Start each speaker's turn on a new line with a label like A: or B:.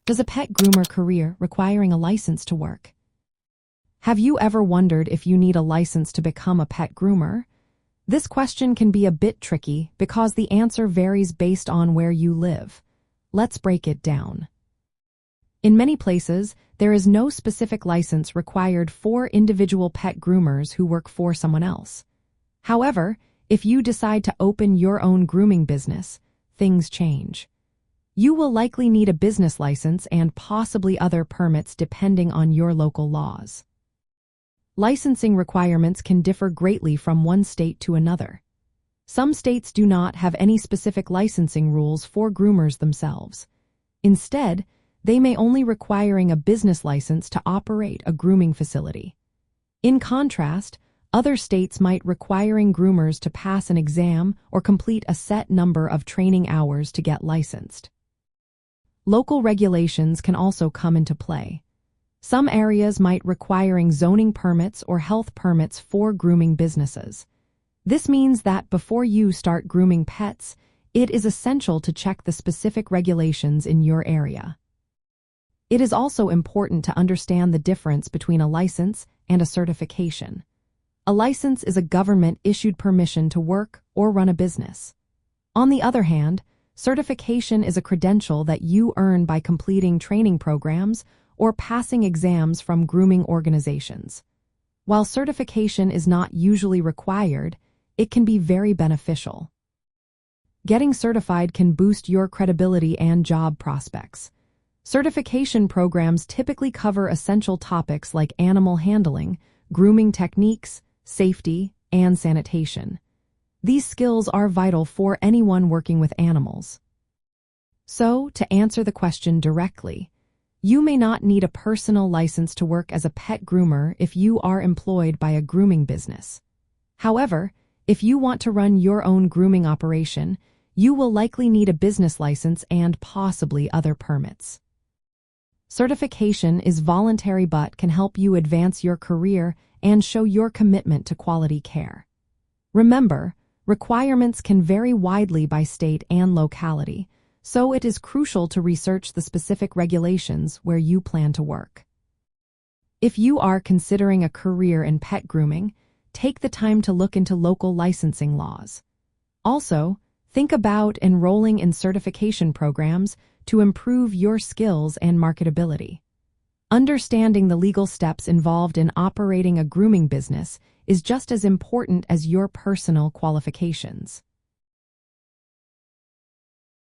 A: Does a pet groomer career requiring a license to work? Have you ever wondered if you need a license to become a pet groomer? This question can be a bit tricky because the answer varies based on where you live. Let's break it down. In many places, there is no specific license required for individual pet groomers who work for someone else. However, if you decide to open your own grooming business, things change. You will likely need a business license and possibly other permits depending on your local laws. Licensing requirements can differ greatly from one state to another. Some states do not have any specific licensing rules for groomers themselves. Instead, they may only requiring a business license to operate a grooming facility. In contrast, other states might requiring groomers to pass an exam or complete a set number of training hours to get licensed. Local regulations can also come into play. Some areas might requiring zoning permits or health permits for grooming businesses. This means that before you start grooming pets, it is essential to check the specific regulations in your area. It is also important to understand the difference between a license and a certification. A license is a government-issued permission to work or run a business. On the other hand, certification is a credential that you earn by completing training programs or passing exams from grooming organizations. While certification is not usually required, it can be very beneficial. Getting certified can boost your credibility and job prospects. Certification programs typically cover essential topics like animal handling, grooming techniques, safety, and sanitation. These skills are vital for anyone working with animals. So, to answer the question directly, you may not need a personal license to work as a pet groomer if you are employed by a grooming business. However, if you want to run your own grooming operation, you will likely need a business license and possibly other permits. Certification is voluntary but can help you advance your career and show your commitment to quality care. Remember, requirements can vary widely by state and locality, so it is crucial to research the specific regulations where you plan to work. If you are considering a career in pet grooming, take the time to look into local licensing laws. Also, think about enrolling in certification programs to improve your skills and marketability. Understanding the legal steps involved in operating a grooming business is just as important as your personal qualifications.